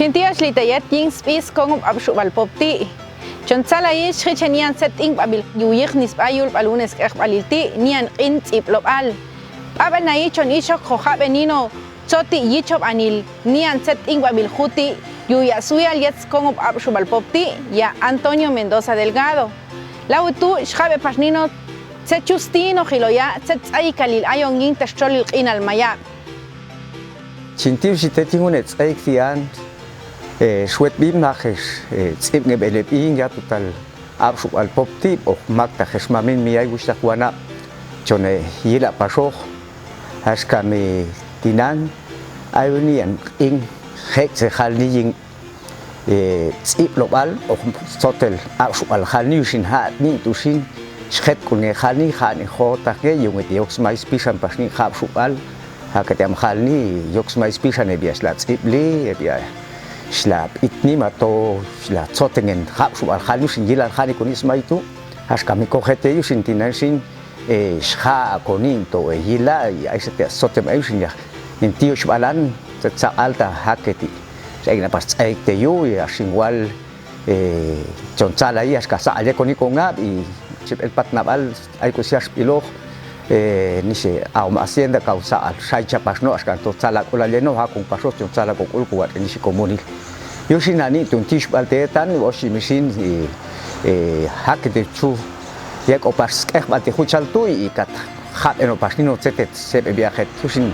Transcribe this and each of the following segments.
Chintias litayat ying spis kong abshubal popti. Chonsala yish chichenian setting babil yuyik nisbayul balunes balilti nian intip lobal. Abanai chon ishok hoja benino choti yichop anil nian setting babil huti yuyasuyal yets kong abshubal popti ya Antonio Mendoza Delgado. Lautu shjabe pasnino se chustino giloya se tsaikalil ayongin tashcholil inal maya. Chintiu sitetingunet tsaiktian Suet bim naches, tsip ngebelebing ya total absub al popti o magta jesmamin mi ay gusta kuana chone yila pasok has kami tinan ayunian ing hek se halni ying tsip lobal o sotel absub al halni usin ha ni tusin schet kun halni khani khota ke yung etios mais pisan pasni absub al hakatiam halni yoks mais pisan ebias la tsip li ebia Slap itni mato sla tsotengen hapsu al halusin gila al hani konis maitu has kami kohete yusin tinansin sha konin to gila ai se te sotem ayusin ya intio shbalan tsa alta haketi segna pas te yu ya singwal chontsala i as kasa ale koni konga i chip el patnabal ay ko sias pilog ni se au hacienda causa al sai chapas no as kanto tsala kola leno ha kung paso chontsala ko kulkuat ni si komunil Yosinani tuntish baltetan washimisin hakete chu yak opas ekbate huchaltu i kat hat eno pasnino tetet sebe viajet tusin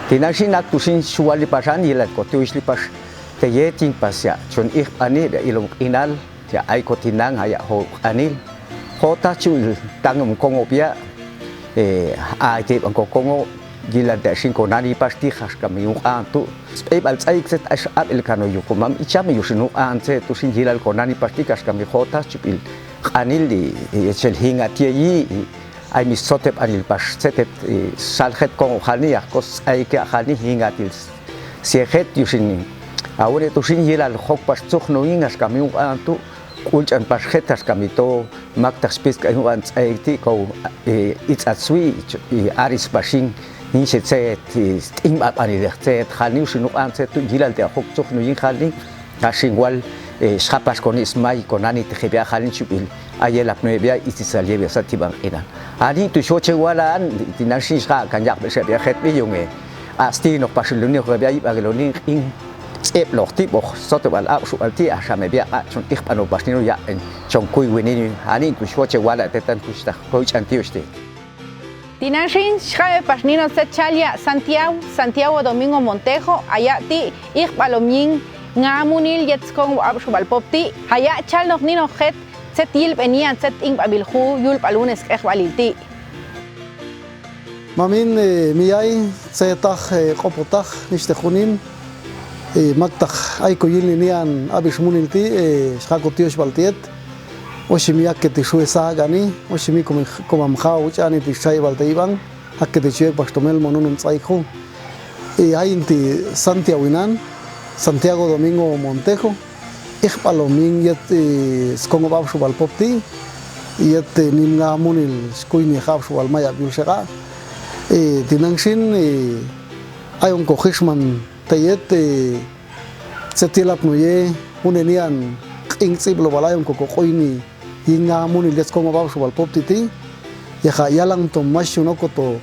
tinashin aktusin suali pasan yelat ko tuisli pas te yetin pasya chon ich ani ilong inal ya ai ko tinang haya ho anil hota chul tangum kongopia ai te ang kongo gila de cinco nani pastijas kami yung antu spebal tsaik set as el kano yukumam ichami yusinu ante tu sin gila con nani pastijas kami hota chipil anil di echel hinga tie ai mi sotep anil pas setet salhet con khania kos ai ke khani hinga til siehet yusin awore tu sin gila hok pas tsuk no ingas kami yung antu kulchan pas hetas kami to maktas pis kai wan ai ti ko it's atsui aris pasing ni se ting ap ani de se khani usinu an se tu gilal de hok chok no yin khali asingwal schapas con ismai con ani te gebia khali chubil ayel ap no bia itisalie bia satibang ina ani tu shoche wala an tinasi sha kan yak be se bia het bi yunge asti no pasuluni ko bia ibageloni in ep loch ti bo sotobal ap su alti a shame bia a chon ich pano pasnino ya en chon kui wini ani tu shoche wala te tan tu sta ko chantiuste Tinashin Shrabe Pasnino Sechalia Santiago Domingo Montejo Ayati Ich Balomyin Ngamunil Yetzkong Abshubal Popti Haya Chal noch Nino Het Setil Benian Set Ing Babilhu Yul Palunes Echbalilti Mamin Miyai Setach Kopotach Nishtechunin Maktach Aiko Yilinian Abishmunilti Shakotiosh Baltiet Oshimiak que te sube sagani, Oshimi como amjao, chani te shai balteiban, a que te chue pastomel monunum tsaijo. Y hay inti Santiago Domingo Montejo, ich palomin yet skongo babshu balpopti, yet nimga munil skuini habshu balmaya bilshega. Tinangshin hay un kohishman tayet setilap nuye unenian ingziblo balayon kokokoini Inga muni les como vamos al popti ya yalang to mashu no koto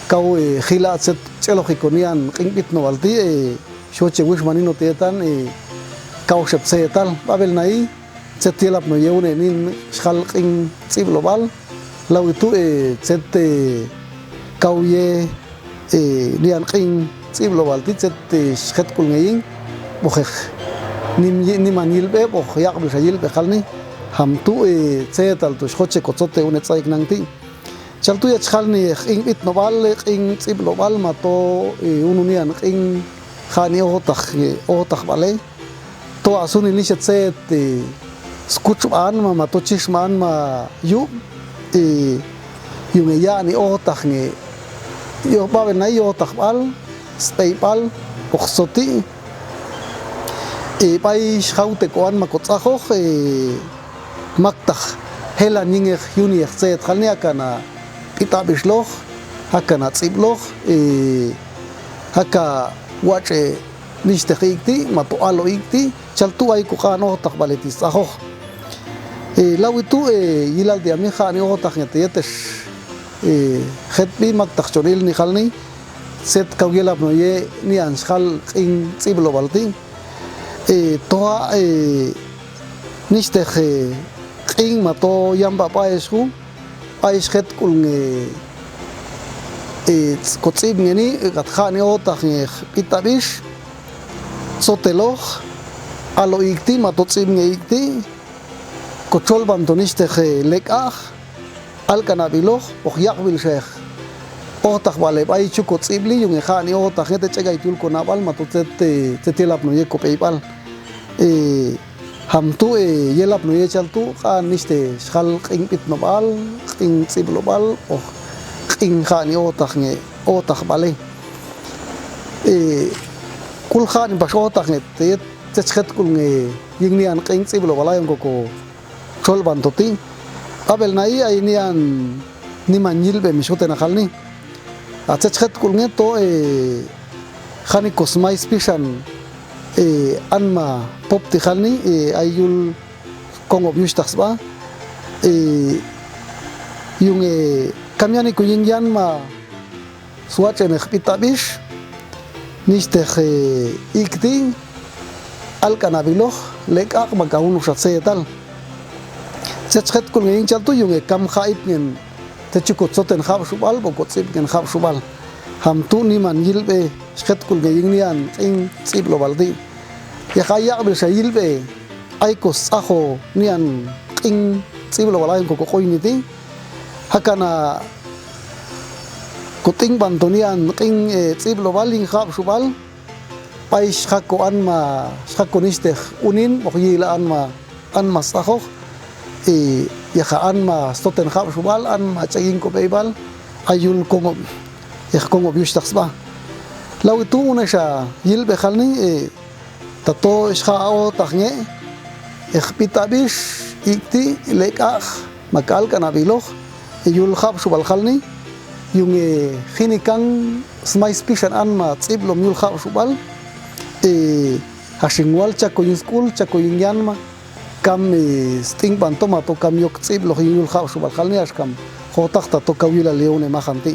kau hila set chelogikonian ingit no balti shoche wish manino tetan kau shep setal babel nai setilap no yeune nin schal ing tsiblobal law itu set kau ye nian ing tsiblobal ti set schet kul ngayin bokhek nim manil be bokh yak bi shayil be khalni ham tu setal tu schoche kotsote un etsaik nangti chaltu ya chalni ing it nobal ing tsib global mato ununian ing khani otakh bale to asuni nishet set skuchuan ma mato chisman ma yu yung ya ni otakh ni yo babe na yo otakh bal spaypal oksoti pai schaute koan makotsajo Maktach hela ninger juni set khalnia kana pitabishloch hakana tsibloch haka wache niste ikti mato alo ikti chaltu ay ku khano tak baletis aho lawitu yilal dia mi khani o tak ngetetes khetbi mak tak chonil ni khalni set kawgelap no ye ni an khal in tsiblo balti toa niste in mato yamba paeshu pais khet kulnge kotsib ngeni gat khani o tak itabish soteloch alo ikti mato tsib nge ikti kochol bantoniste lekach al kanabiloch och yakbil sheikh otak vale bai chuko tsibli yung khani otak hete chegay tul ko nabal matutet tetilap no ye ko peipal hamtu yelap no ye chaltu khan niste khal qing pit nobal qing tsiblobal och qing khani otak nge otak vale kul khani pas otak nge te tschet kul nge yingnian qing tsiblobal yung ko chol bantoti abel nai ay nian ni manjil be mishote na khalni atschet kulnge to khani kosmai spishan anma popti khalni ayul kongo yustaxba yung kamyani kuyingyan ma suache ne khpitabish niste ikti al kanabiloch lekak magaunu shatse tal tschet kulnge inchaltu yung kam khaip ngen techuko tsoten khab shubal bo kotsib gen khab shubal ham tu ni man yilbe skhet kul ge yingnian ing tsib lo baldi ya khaya be shayilbe ay ko saho nian ing tsib lo balay ko koini ti hakana kuting bantonian ing tsib lo baling khab shubal pai shako anma shako niste unin bo yila anma saho yakaan ma stoten khab shubal an ma chaging ko beibal ayul kongo kongo yustax ba law itu una sha yil be khalni tato isha o tagne pitabish ikti lekach makal kanabiloch yul khab shubal khalni yung khinikang smai spishan an ma tsiblom yul khab shubal hashingwal chako yin school chako yin yanma kam sting bantomato kam yok tsib lo yul khaw shubal khalni ashkam khotak ta to kawila leone ma khanti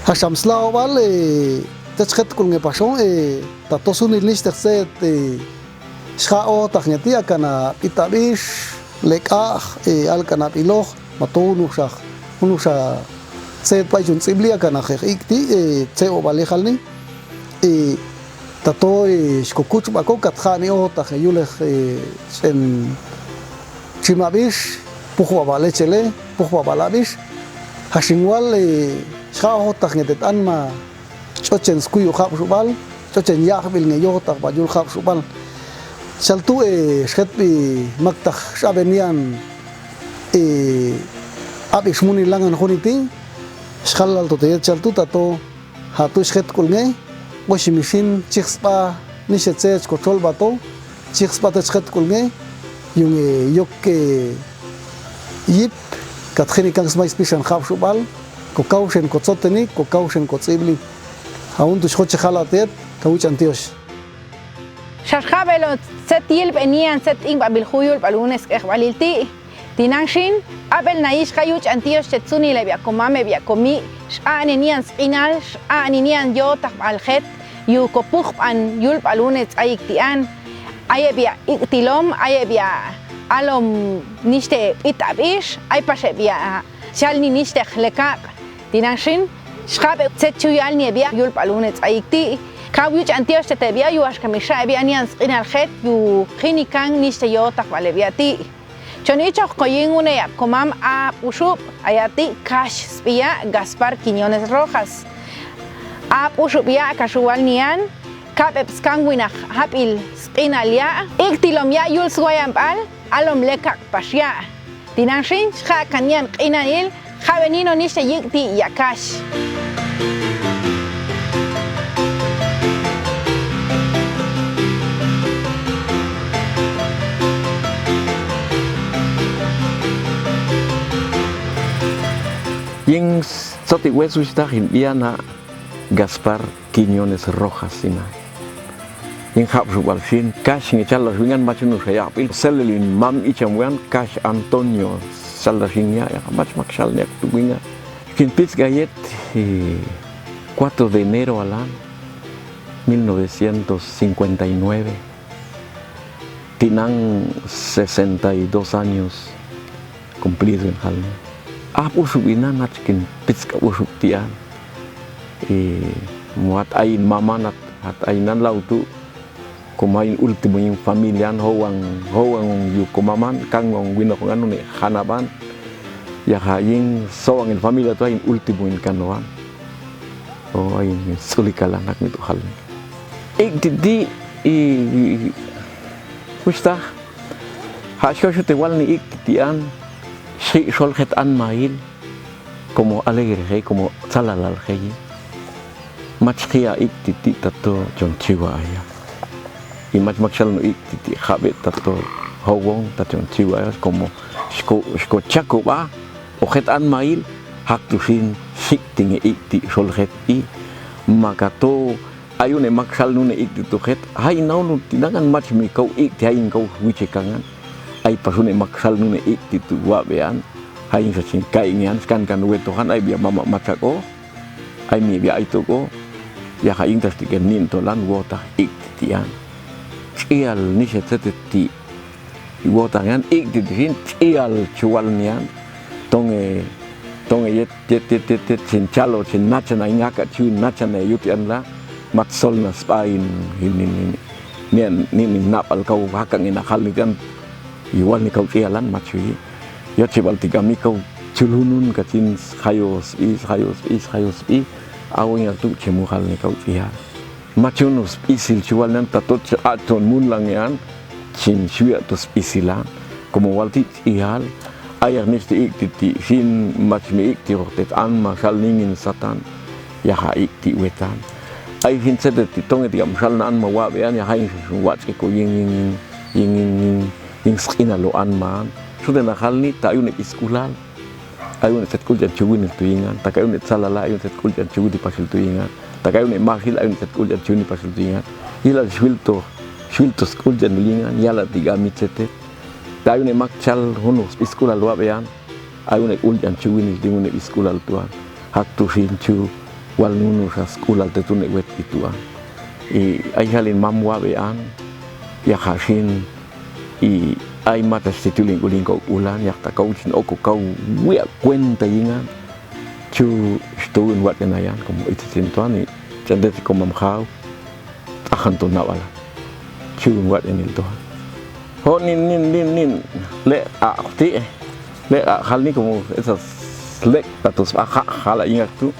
hasham slao bal tschet kulnge pashon ta to sunil niste set shao takhnyati akana pitabish lekach al kana piloch mato unusha set pa jun tsibli akana khikti tseo bal khalni tato shkokuch bako katkhani o takhayuleh sen chimabish pukhwa bale chele pukhwa balabish hashingwal shao takhnetet anma chochen skuyu khab shubal chochen yahbil nge yo takh bajul khab shubal chaltu shkhetbi maktakh shabenian abish muni langan khuniti shkhalal to te chaltu tato hatu shkhet kulnge Washimishin chikspa nishetse kochol bato chikspa tschet kulnge yung yok yip katkhini kang smai spishan khab shubal ko kaushen ko tsoteni ko kaushen ko tsibli haun tu schoche khalatet kauch antiosh Sharkhabelo set yil benian set ing babil khuyul balunes balilti tinanshin abel naish khayuch antiosh tetsuni le bia komame bia komi shani nian spinal shani nian yotah alkhet yu kopukh an yul balunes ayiktian ayebia iktilom ayebia alom niste itabish ay pashe bia shalni niste khlekak tinanshin shkhabe tsetchuyal ni bia yul balunes ayikti kawuch antiosh tetebia yu ashkamisha bia nian spinal khet yu khinikan niste yotah balebiati Chonicho koyin une komam a usup ayati cash spia Gaspar Quiñones Rojas. A usup ya casual nian kapep skangwinach hapil spinalia iktilom ya yul swayampal alom lekak pasya. Tinanshin sha kanyan qinanil khabenino nishe yikti ya cash. Yen sotihuesus tahin iana Gaspar Quiñones Rojas sina. Yang hap subal sin cash ngi chal ringan macam nu saya apil selelin mam ichamuan cash Antonio saldahinya ya mach maksalnya tuwinga kin pits gayet 4 de enero al año 1959 tinang 62 años cumplido en Jalme apu subina natkin pits ka usuptian muat ain mamanat hat ainan lautu kumain ultimo yung familian howang yu kumaman kangong winok ngano ni hanaban ya haying sowang in familia to ain ultimo in kanoan oh ain sulikala nak nito hal di kusta hasyo te wal ni iktian si solhet an mail como alegre como salalal hay machkia iktiti tato jonchiwa aya imach makshal no iktiti khabet tato howong tato jonchiwa como sko chako ba ojet an mail haktusin siktinge ikti solhet I makato ayune makshal nune ikti to het hay naunu tinangan mach mi kau ikti hain kau wicekangan ay pasune makshal nune ikti tu wabean hain sachin kaingian kan wetohan ay bia mama machako ay mi bia itu ko ya haing tas tigenin tolan wota iktian cial ni seteti wotangan iktitin cial chualnian tonge yet cincalo cinachana ingaka chu nachana yutian la matsol na spain ini napal kau hakang ina hal ni kan iwal ni kau cialan machui ya cibal tiga mi kau culunun kacin hayos i awing tu cemu hal ni kau cia macunus isil cual nan tatot aton mun langian cin cuya tus isilan como walti ihal ayah nisti ikti sin macmi ikti rotet an masal ningin satan ya ha ikti wetan ay hin sedet tonge tiam sal nan mawa bean ya hain wat ko ying skina lo an man sudah na hal ni tayun iskulan ayun set kuljan chuwin tuingan takayun salala ayun set kuljan chuwi di pasil tuingan takayun mahil ayun set kuljan chuwi di pasil tuingan hila shwilto kuljan lingan yala tiga michete tayun makchal hunus iskula lo bean ayun kuljan chuwi di ngune iskula tuan hak tu hinchu wal nunu sa skula tetune wet ituan ay halin mamwa bean ya hashin ay mata situling kau ulan yak ta kau chin oku kau wia cuenta ingan chu stuin wat kenayan como itu sintuani chandet como mamkhau akan to nawala chu wat enil to ho nin le hal ni como esas lek tatus hala ingat tu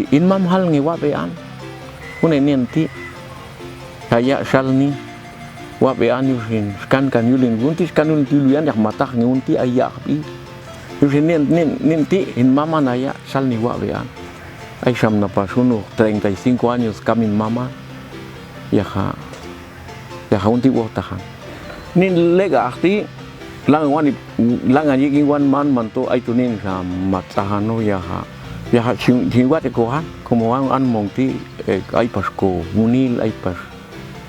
in mam hal ngi wa bean une nienti kayak sal ni wa bean yusin kan yulin guntis kan yulin yak matah ngunti ayak pi yusin ninti in mama naya sal ni wa bean ay sam na pasuno 35 años kamin mama ya unti wo tahan nin lega akti langan yiki wan man to ay tunin sa matahano ya hinwat ko han como an mongti ay pasko munil ay pas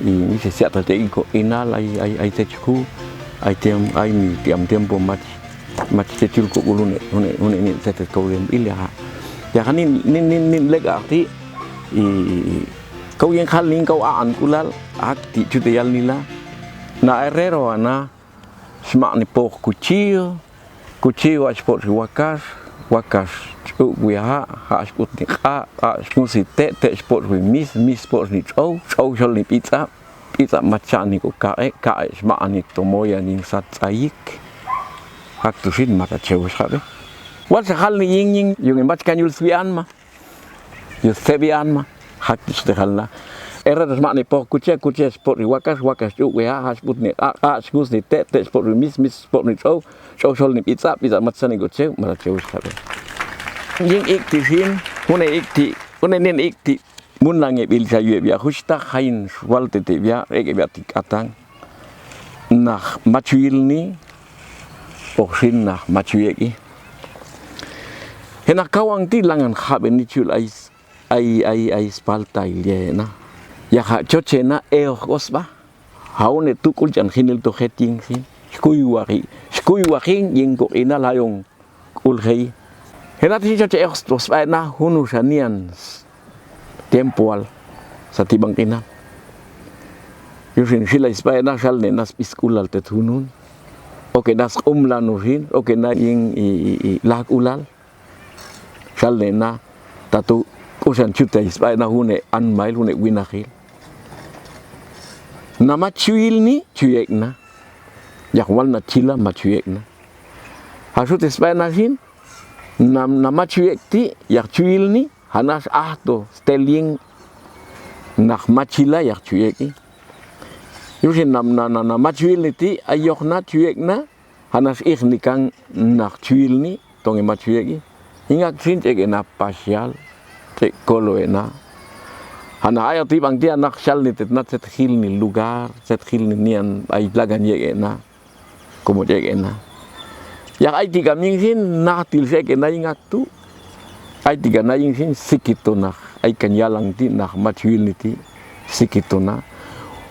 ini sesiat tadi ko inal ai techu ai mi tiempo mach techul ko ulune ni tetet ko lem ilya ya kan nin lega ti kau yang hal ning kau aan kulal akti cutayal nila na herrero ana smak ni po kuchio sport wakas wiha ha sport ni smusi te sport wi mis sport ni chou jol ni pizza macan ni ko kae smak ni tomoya ni sat saik hak tu sin mata cheu sabe wat hal ni ying yung imbat kan yul swian ma yul sebian ma hak tu sehala era smak ni po kuche sport ri wakas chu wiha ha sport ni smus ni te sport wi mis sport ni chou jol ni pizza macan ni ko cheu mata cheu sabe ying ikti sin hune nen ikti mun lange bil sayu bia husta hain walte te bia ege bia tikatang nah machuil ni oksin nah machueki hena kawang ti langan khaben ni chul ai spalta ile na ya ha chochena gosba haune tukul jan hinil to heting sin skui wari ing ko ina layong ulhei henati choche tos na hunu sanian tempoal sa tibang kina yusin sila ispa na sal ne nas iskulal te tunun oke nas lanuhin oke na ing lag ulal sal ne na tatu usan chuta ispa na hune an mail hune winahil nama chuil ni chuyek na yak wal na chila ma chuyek na hasut ispa na hin nama chuyek ti yak chuil ni hanas ahto steling nak machila yak chuyek yusin na machuil ni ti ayok na chuyek na hanas nikang nak chuil ni tonge machuek ingak sin cek na pasial cek kolo na hana ayo ti bang dia nak sal ni tet nat set hil ni lugar set hil ni nian ay lagan ye na komo cek na yak ay tiga ming sin nak til sek na ingak tu ay tiga na ing sin sikito nak ay kanyalang ti nak machuil ni ti sikito na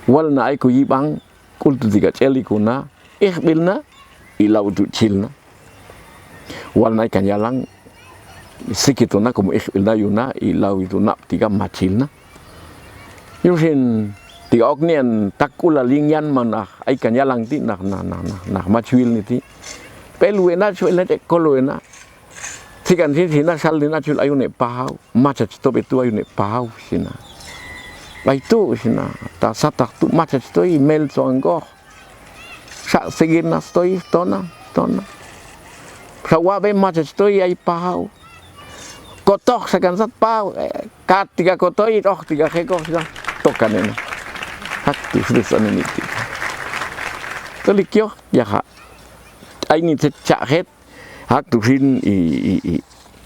wal na ay ko yibang kultu tiga celi ko na bil na ilaw tu chil na wal na ay kanyalang sikito na como bil na yuna ilaw itu na tiga machil na yusin tiga oknian takula lingyan manah ay kanyalang ti nak machuil ni ti pelu na chuil na kolo na tigan sin sina sal na chuil ayune pahau macha stop itu ayune pahau sina Baitu sina ta satak tu macam stoi mel soanggoh sa segina stoi tona sawabe macam stoi ai pahau kotok sakan sat pau kat tiga kotoi tiga hekor sudah tokan ini hak tu sudah ini tolikyo ya ha ai ni cak het hak tu sin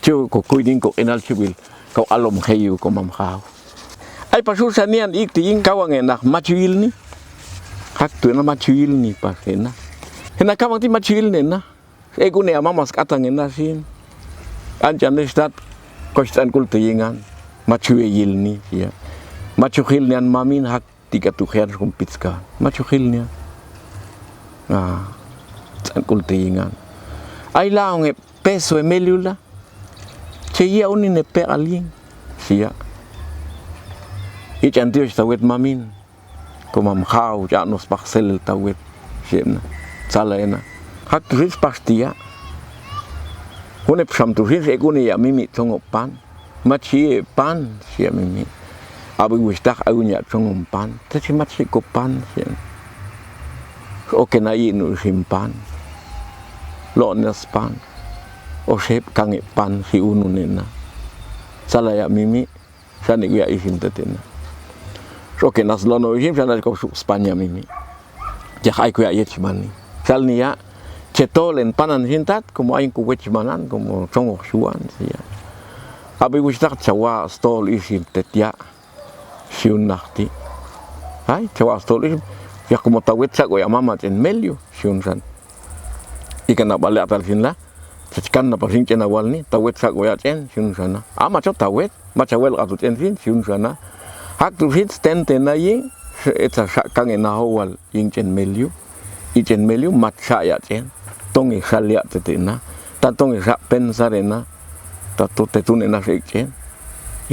chu ko kuiding ko enal chibil kau alom khayu ko mam khau ay pasur sanian ikting kawang enak machuil ni hak tu na machuil ni pasena hena kawang ti machuil ni na egune amamas katang na sin anjan stat kostan kultingan machuil ni ya machuil ni an mamin hak tiga tu khair kumpitska machuil ni tan kultingan ay laong peso melula cheia unin ne pe alin sia Ikan tios tawet mamin, komam khau janos paksel tawet siemna, salena. Hak turis pastia. Hone psam turis egune ya mimi tongo pan, machi pan sia mimi. Abu wistak agunya tongo pan, tapi machi ko pan siem. Oke na inu simpan, lonas pan, osep kange pan si ununena. Salaya mimi, sana gua isim tetena. Oke nas lono isim sana ko Spanya mimi. Jah ai ko ya chimani. Sal nia cetolen panan hintat como aing ku wechmanan como chongo suan sia. Abi wistak chawa stol isim tetia siun nakti. Hai chawa stol isim ya como tawet sa ko ya mama ten melio siun san. Ikan na balik atal sinla. Sekan na pasing chen awal ni tawet sa ko ya chen siun sana. Ama cho tawet macawel atut chen siun sana. Hak tu fit stente na ying eta sakang na hawal ying chen melio ichen melio mat sa ya chen tong e salia tetena ta tong e sa pensarena ta to tetun na se chen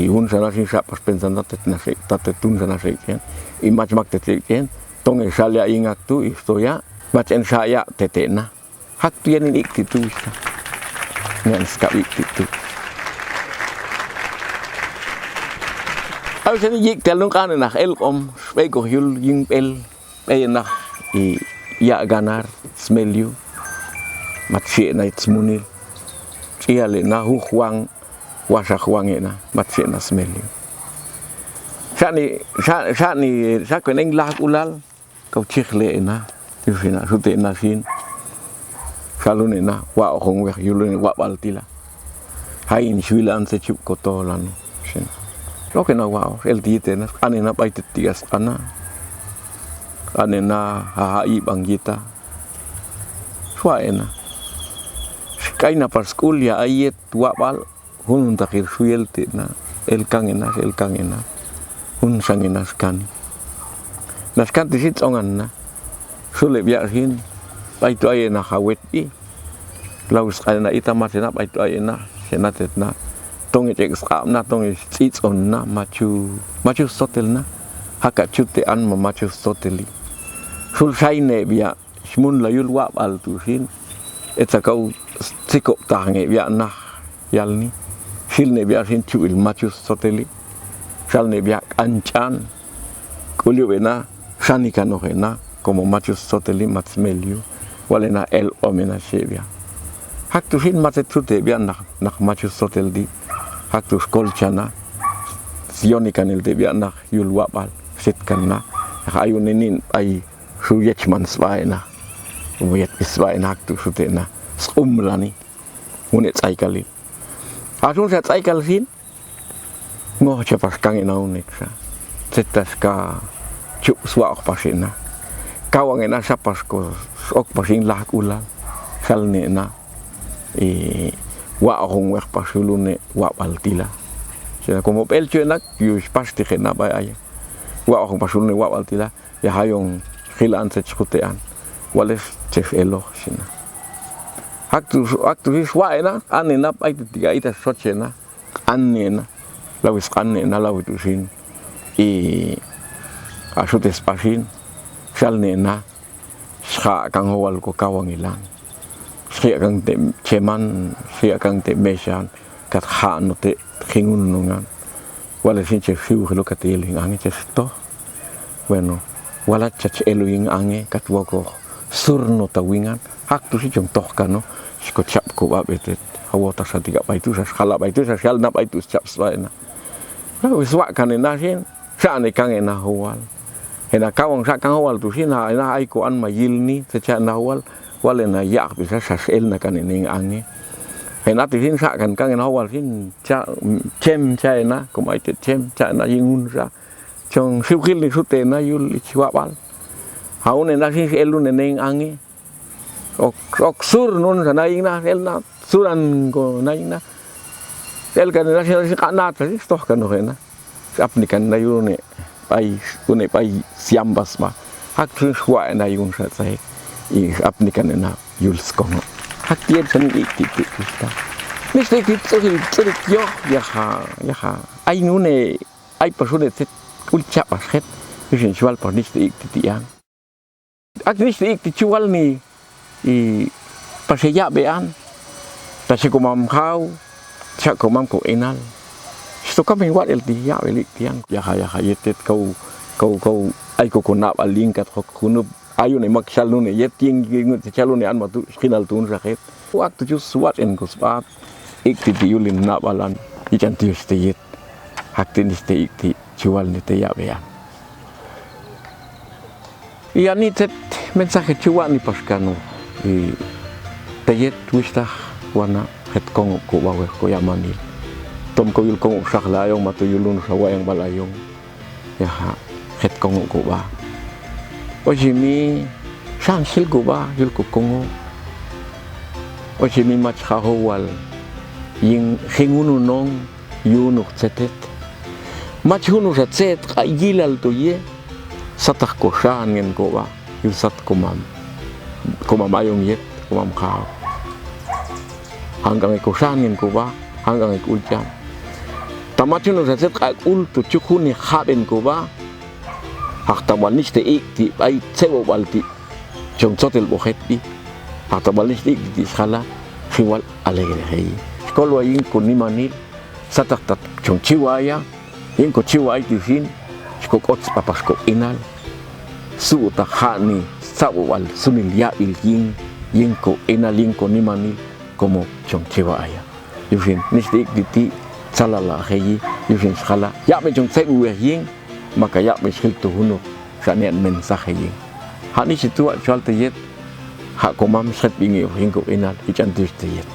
i un sana sin sa pas pensando tetna se ta tetun sana se chen i mat mak chen tong e salia ying aktu istoya mat en saya tetena hak tien ni iktitu sa ngan skawi iktitu Aku sini jik telung kan nak elkom, speko yul ying el, nak I ya ganar smelyu, matsi na itsmunil, ciale na huang, wasa huang na matsi na smelyu. Sani sa kweneng lag ulal, kau cikle na, yusina sute na sin, salun na wa hong wek yulun wa baltila, hain swilan secup kotolan sin. Oke na wow, el tite na ane na pai tigas ana, ane na hahai bang kita, suai na. Kai na par school ya ayet tua bal, hunun takir suel te na, el kangena. un sangi naskan tisit ongan na sule biarin pai tu ayena hawet i laus kana ita matena pai tu ayena senatet na tong ejek skam na tong its on na machu sotel na haka chute an ma machu soteli sul saine bia smun la yul wa al tu sin eta kau sikop tange bia na yalni sil ne bia sin chu il machu soteli sal ne bia anchan kulio bena sanika no na como machu soteli matsmelio walena el omena shebia hak tu sin matetute bia nak machu sotel di hak tu kolchana sionikan el de bia nak yul wa al sitkan na ayun nin ay suyech man swaina uyet swaina hak tu sute na umlani unet saikali asun sa saikal sin ngoh cepas kang ina unek sa setas ka cuk swa ok pasina kawang ina sapas ko ok pasin lah ulan salne na wa hong wek pasulune wa baltila sila como el chuenak yus pasti kena ba ay wa hong pasulune wa baltila ya hayong khilan se chkutean wales chef elo sina aktu hiswaina anena pai tiga ita sochena anena lawis anena lawitu sin asute spasin salnena sha kang howal ko kawang ilang sia kang te cheman sia kang te mesan kat ha no te khingun nungan wala sin che fiu lo kateling ange che sto bueno wala chach eluing ange kat woko surno tawingan hak tu si jong toh kano ko chap ko ba betet hawa ta sa tiga pai tu sa khala pai tu sa shal na pai tu chap swaina la wiswa kanena sin sa ne kang ena howal ena kawang sa kang howal tu sin na ai ko an mayilni se cha na howal wala na yak bisa sa el na kanene ange ena ti sin sa kan kang ena howal sin cha chem cha na ko mai te chem cha na yingun sa chong siu khil ni sute na yul chwa bal haune na sin elu neneng ange ok sur nun sa naing na el na suran ko naing na el kan na sin kana ta stoh kan no na apni kan na yune pai une pai siambas ma hak tu khwa na yun sa sai i apni kan na yul skong hak tier san i ti ta miste ki tsuri yo ya ha ai nune ai pasune te ulcha paset vision chual por niste i ti yang ak niste i ti chual ni i pasaya bean ta se komam khau cha komam ko enal sto kami wat el dia belik tiang ya ha yetet kau ai ko konap aling kat khunu ayu ne mak sal ne yet ting ngut chalu ne an matu kinal tun raket waktu ju suat en ko spat ik ti yulin na balan i chan ti ste yet hak tin ste ik ti chual ni te ya bean ya ni tet mensaje chuan ni paskano i tayet wista wana het kong ko bawe ko yamani tom ko yul kong sak layong matu yulun sa wayang balayong ya ha het kong ko ba ojimi sang sil ko ba yul ko kongo ojimi mach hawal ying hingunu nong yunuk cetet mach hunu sa cet yilal to ye satak ko shan ngen ko ba yul sat komam ayong yet komam khao hanggang ko shan ngen ko ba hanggang ko uljan tamachun sa cet ka ul to chukuni khaben ko ba hak tabal niste ikti ay sebo balti jong sotel bohet bi hak tabal niste ikti skala fiwal alegre hei kolo yin ko ni manil satak tat jong chiwaya yin ko chiwai ti fin ko kots papas ko inal su ta khani sawal sunil ya il yin ko inal yin ko ni manil como jong chiwaya yufin niste ikti salala hei yufin skala ya me jong sebu yin maka ya meski tu hunu sanian mensaje yin hani situ actual teyet hak komam set bingi hingko enal icantis teyet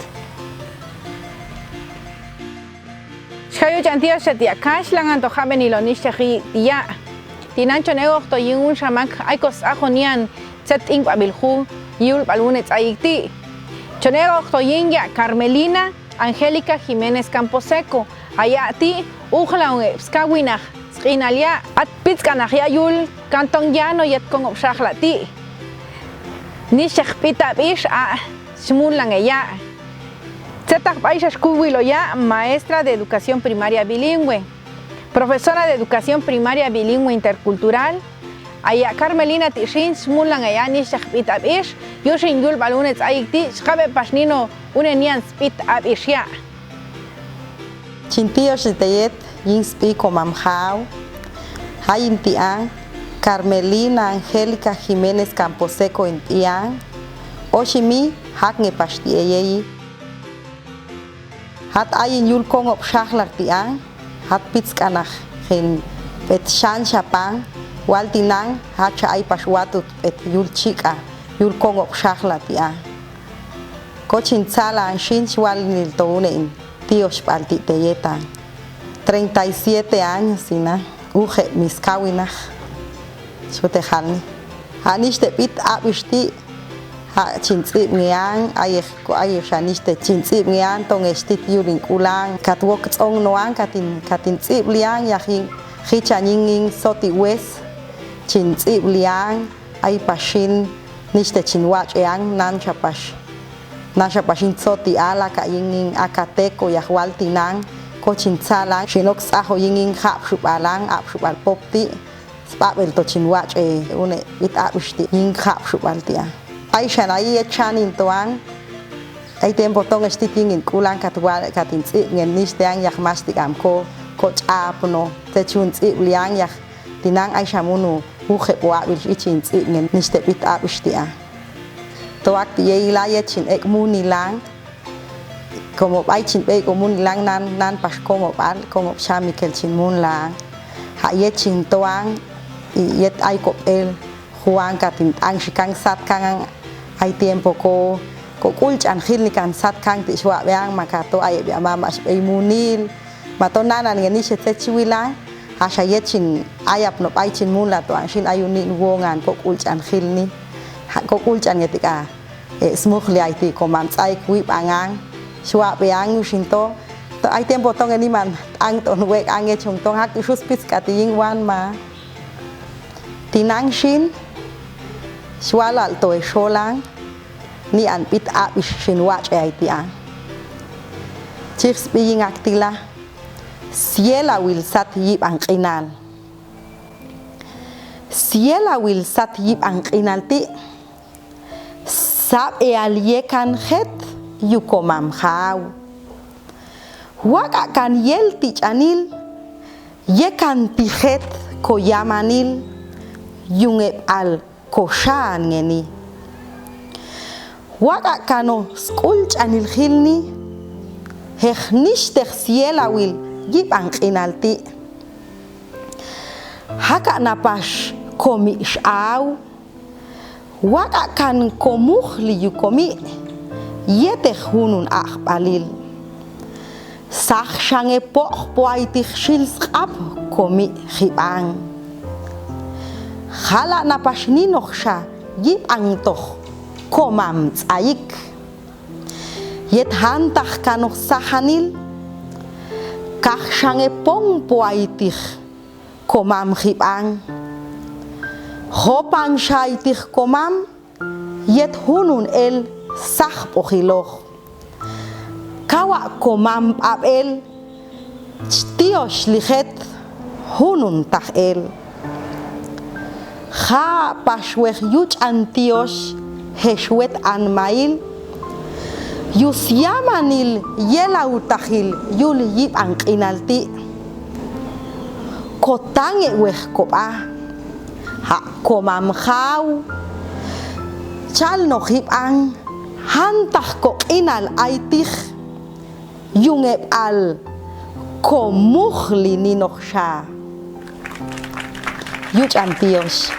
Chayo chantia setia cash langan to haben ilonish tehi dia tinancho nego to yingun shamak aikos ajonian set ing babilhu yul balunet aiti chonego to yinga Carmelina Angélica Jiménez Camposeco ayati ujlaunge skawinach inalia at pits kanahya yul kantong yano yet kong obshaklati. Ni shekpita bish a shmun lang ella. Zetak paisha shkuwilo ya maestra de educación primaria bilingüe, profesora de educación primaria bilingüe intercultural. Aya Carmelina tishin shmun lang ella ni shekpita bish yoshin yul balunets ayikti shkabe pashnino unenian spit abish ya. Chintío xiteyet yinspi komamjao, hayintian, Carmelina Angélica Jiménez Camposeco intian, oshimi haknge pashtiyeyi. Hat ayin yul kong opshahlartian, hat pitzkanach hin et shan shapan, waltinang hacha ay pashwatut et yul chika, yul kong opshahlartian. Kochin tsala anshin shwal niltounein. Tíos paltiteyeta, 37 años, sina, uge miskawinach, sutejalni. Haniste pit abishti, ha chintzip ngian, ayeshaniste chintzip ngian, tong estit yurin kulang, katwok tsong noan, katin tzip liang, yahin, hichaninging soti wes, chintzip liang, ay pashin, niste chinwach eang, nan chapash. Nasha pashin soti ala ka yinging akateko yahwal tinang ko chintsala shinok saho yinging hap shubalang ap shubal popti spabel to chinwach une it abishti ying hap shubaltia ay shanai chanin toang ay tempo tong esti yingin kulang katwal katintsi ngen nisteang yahmastik amko ko chapno te chuntsi liang yah tinang ay shamunu uhe wabil ichinsi ngen niste it abishtia toak tiye ilaya chin ek munilang como bay chin be ko munilang nan pas como bal como chamikel chin munlang ha ye chin toang yet ay ko el juan katin ang shikang sat kang ay tiempo ko kulch an khil kan sat kang ti shwa beang makato ay be mama ay munil matonanan ngeni se chiwilang ha sha ye chin ayap no bay chin munla to ang shin ayunin wongan ko kulch an khil ni ko kulchan ngetika smukli aiti komam tsai kui pangang shwa beang shinto to ai tempo tong ni man ang ton wek ange chung tong hak shus pis kating wan ma tinang shin shwala to sholang ni an pit a shin watch aiti ang chips being aktila siela will sat yip ang kinal siela will sat yip ang kinalti sab aliekan het yukomam haw waka kan yel tichanil yekan tihet koyamanil yunge al koshan ngeni waka kano skulch anil khilni hechnish tersiela wil yip ang inalti haka napash komish aw waka kan komuhli yukomi yete hunun akbalil sakh shange poch poaitik shils ap komi khibang khala na pashni noksha yip ang toch komam tsaik yet hantakh kanok sahanil kakh shange pong poaitik komam khibang Hopang shaitik komam yet hunun el sah pohiloh kawa komam abel tiosh lichet hunun tach el ha pashwech yuch antiosh heshwet an mail yusyamanil yelau tachil yul yip ang inalti kotange wech kopa ha komam khaw chal no hip ang hantah ko inal aitik yungeb al komukhli ni noksha yuch antios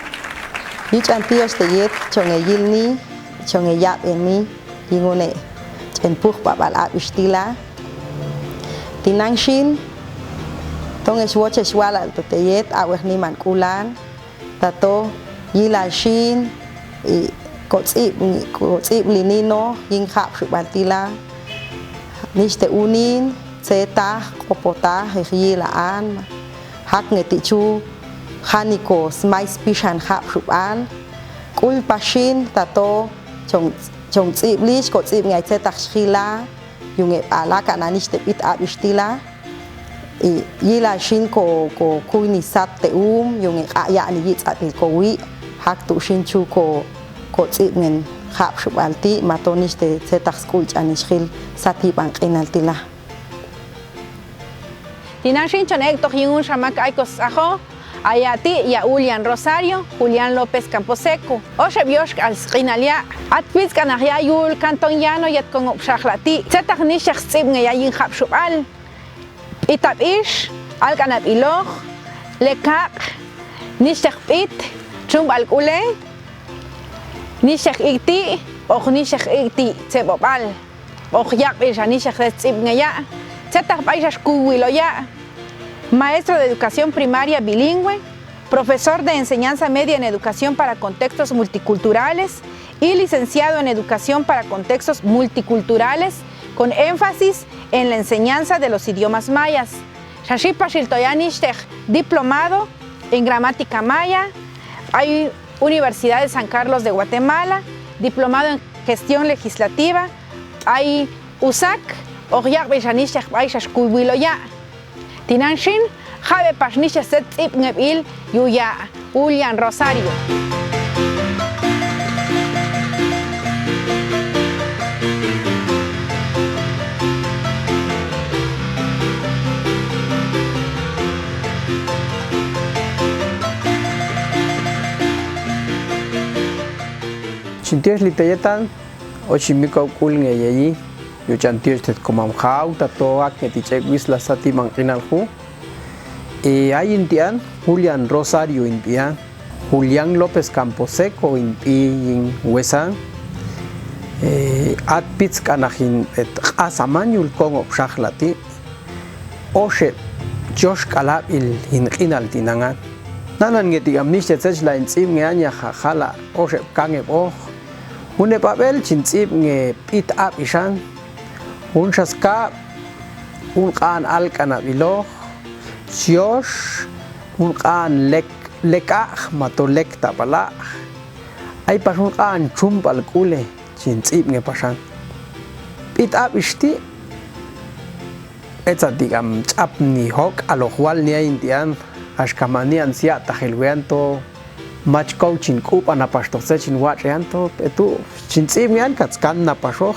te yet chonge yilni chonge yap eni ingone chen puh babal abistila tinangshin tong eswoche swala to te yet aweh ni man kulan tato yilashin kotsib linino yin khap shubaltila niste unin zeta kopota hilaan hak ngetichu haniko smais pishan hap shuban kul pashin tato chong tsiblich ko tsib ngai tse takshila yung ala kananish te pit abistila yila shin ko kuini sat te yung aya ni yits atil ko wi hak tu shin chu ko tsib ngen hap shubalti matonish te tse takskulch anishil sati bankinaltila Tinashin chonek tok yingun shamak aikos ajo ayati ya Julián Rosario, Julián López Camposeco. Oxe biosh al skinalia. Atpitz kanahya yul kanton yano yat con obshahlati. Zetach nishach tsib ngayin hapshubal. Itabish al kanab iloch lekak nishach pit chum al kule nishach ikti och nishach ikti tsebobal. Och yak bish nishach tsib ngaya. Zetach baishach kuwiloya. Maestro de educación primaria bilingüe, profesor de enseñanza media en educación para contextos multiculturales y licenciado en educación para contextos multiculturales con énfasis en la enseñanza de los idiomas mayas. Shashipa Shiltoyanishtech, diplomado en gramática maya. Hay Universidad de San Carlos de Guatemala, diplomado en gestión legislativa. Hay USAC, Oryak Beshanishtech Baishash Kuiwiloya. Tinanshin, Jabe Pashnisha Set Ipngebil, Yuya, Julián Rosario. Chintios liteyetan, ochimiko kulnge yeyi. Yo chantios te comam jau, tato ak netichek wisla sati mankinalhu. Hay intian Julián Rosario intian, Julián López Camposeco in Huesan. At pitz kanajin et asamanyul con obshahlati. Oshe Josh kalab il hinkinal tinangan. Nanan ngetigam nishtet la intzim ngeanya jala oshe kange oh. Une papel chintzib nge pit up ishan. Un shaska un qan al kanabilo Josh un qan lekah mato lek tapala ay pas un qan chum al kule chintzib nge pasan pit up ishti etza digam chap ni hok alojwal ni indian ashkamani ansia tajelweanto match coaching kupa na pasto sechin wacheanto etu chintzib nge katskan na pasoj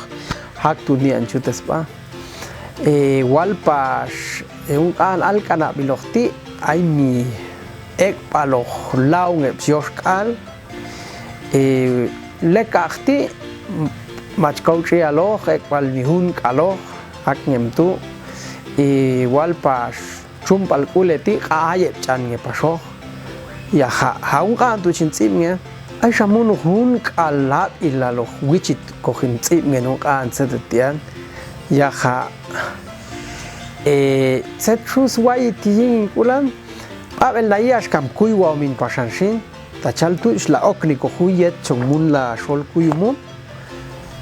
hak tu ni anchutespa walpash un qan al kana bilogti ay mi ek paloj laung epsioshkal lekachti machkauchi aloj ek pal nihun kaloj hak nemtu walpash chumpal kuleti ayep chan nge pasho ya ha un qan tu chintzib nge ay shamun hun kalab ilalo wichit kohin tsib nge un qan setetian ya ha setrus wai tiying kulan abel la yash kam kuiwa min pashanshin tachal tu la okni ko huyet chongmun la shol kuyumu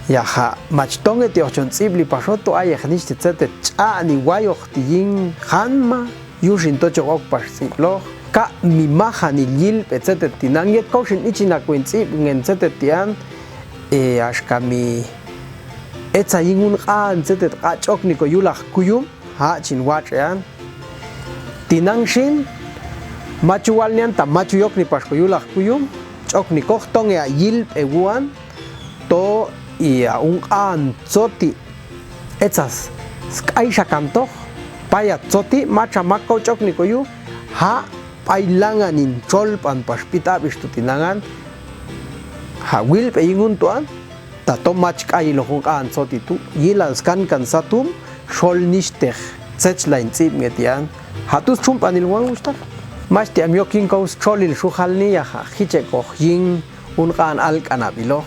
ya ha machtonge te ochon tsibli pashoto ay khnish tset cha ni wayo tiying hanma yushin to chok pasiplo ka mi maha ni lil petset tinang yet koshin ichina kwintsib ngen setetian ashkami etsa yingun qan setet qa chokni ko yulach kuyum ha chin wachean tinangshin machuwalnian ta machuyokni pasko yulach kuyum chokni ko tonge yil eguan to ia un qan tsoti etsas skaisha kanto paya tsoti macha makko chokni ko yu ha pailangan in cholpan paspita bistutinangan ha wil pe yingun tuan ta tomach kai lo qan tsoti tu yilal skan kan satum shol nishtech setlain tsib ngetian hatus chumpanil wan gusta mas te amyokin kos cholil shuhalni ya hiche ko yin un qan al kanabilo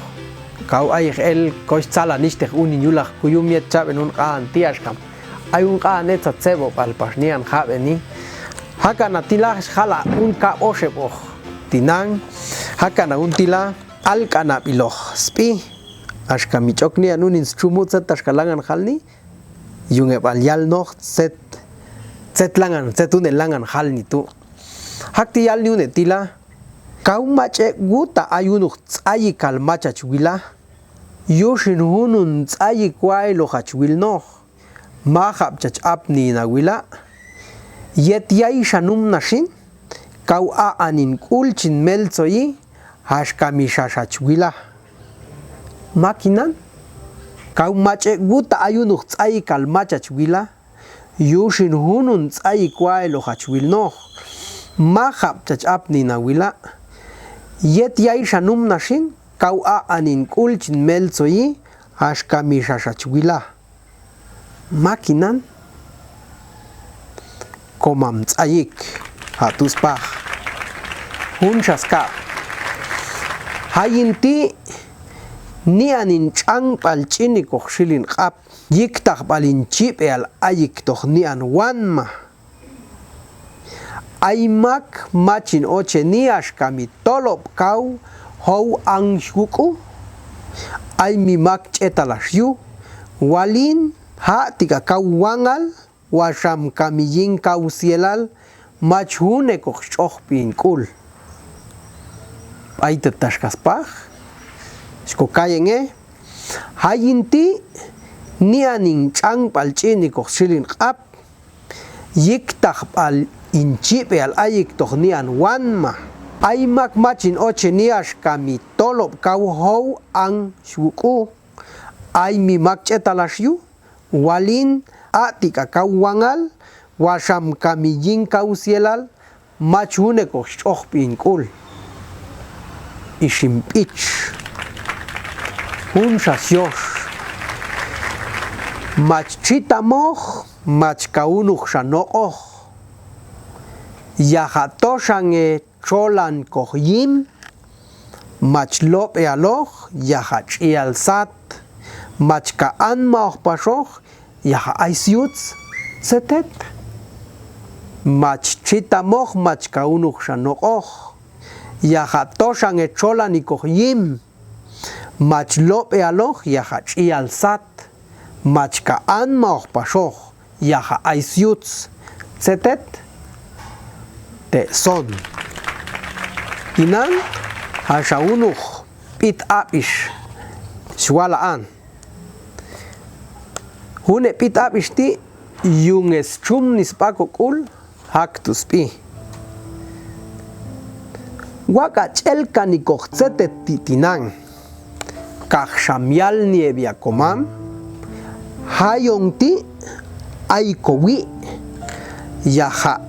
kau ay el kos sala nishtech un yulach kuyum yet chaben un qan tiashkam ay un qan et tsebo pal pasnian khabeni hakana tila khala un ka oshebo tinang hakana un tila al kanabilo spi ashka michokni anun instrumut set tashkalangan khalni yung ebalyal noch set zetlangan zetunelangan halni tu hakti yalni unetila kaumache guta ayunuk tsayi kalmachach wila yushin hunun tsayi kwai lohach wilno mahab chach apni na wila yet yai shanum nashin kau a anin kulchin melzoyi hashkamishashach wila makinan kaumache guta ayunuk tsayi kalmachach wila yushin hunun tsayi kwai lohach wilno mahab chach apni na wila yet yai shanum nashin kau a anin kulchin melzoyi hashkamishashach wila makinan komam tsayik hatuspah hunshaska hayinti ni anin chang palchini kokhshilin qap yiktaq balin chipe al ayik tokh ni an wanma aymak machin oche ni ashkami tolop kau hou ang shuku ay mi mak chetalashu walin ha tika kau wangal washam kamiyin kau sielal machhune koch chokhpin kul ay tatashkaspaj shko kayenge hayinti nianin chang palchini koch shilin qap yiktaq pal inchipe al ayik tokhnian wanma aymak machin oche niash kami tolop kau hou ang shuku ay mi mak chetalashu walin atika kau wangal washam kamiyin kau sielal machhune koch chokhpin kul ishimpich hunsasyosh mach chitamoch mach kaunuk shanoch yahatoshange cholan kohyim mach lop ealoch yahach ialsat mach kaan maoch pashoch yaha aisyutz setet mach chitamoch mach kaunuk shanoch yahatoshange cholan kohyim mach lop ealoch yahach ialsat mach kaan maoch pashoch yaha aisyutz setet te son inan hashaunuch pit apish shwalaan hune pit apish ti yunges chum nispako kul haktus pi waka chelka nikochzete titinan kachshamial niebia komam hayonti aikowi yaha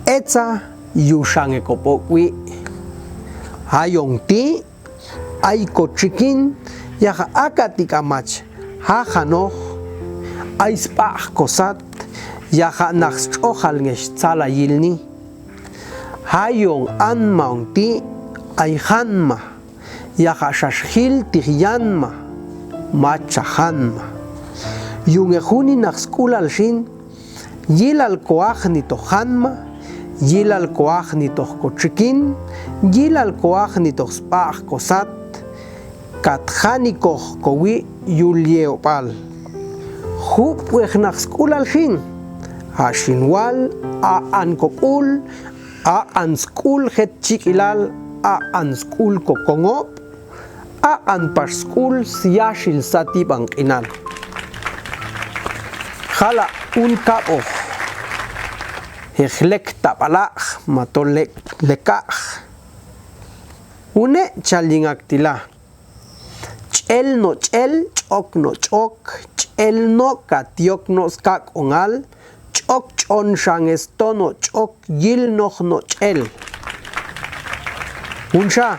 etza yushange kopokwi hayonti aiko chikin yaha akatika mach hajanoch aispach kosat yaha naxchochal ngesh tsala yilni hayong anmaunti ayhanma yaha shashhil tihyanma machahanma yungehuni naxkulal shin yilal koachni tohanma yilal koachni tohkochikin yilal koachni tohspach kosat katjani koch kowi yulieopal hupwech naxkulal shin hashinwal a ankokul a anskul het chikilal a anskul kokongop a anpashskul siashil sati bankinal jala un kapo hejlek tapalaj matolek lekaj une chalingaktila ch'el no ch'el ch'ok no ch'ok ch'el no katiok no skak ongal ch'ok ch'on shangesto no ch'ok yil noch no ch'el unsha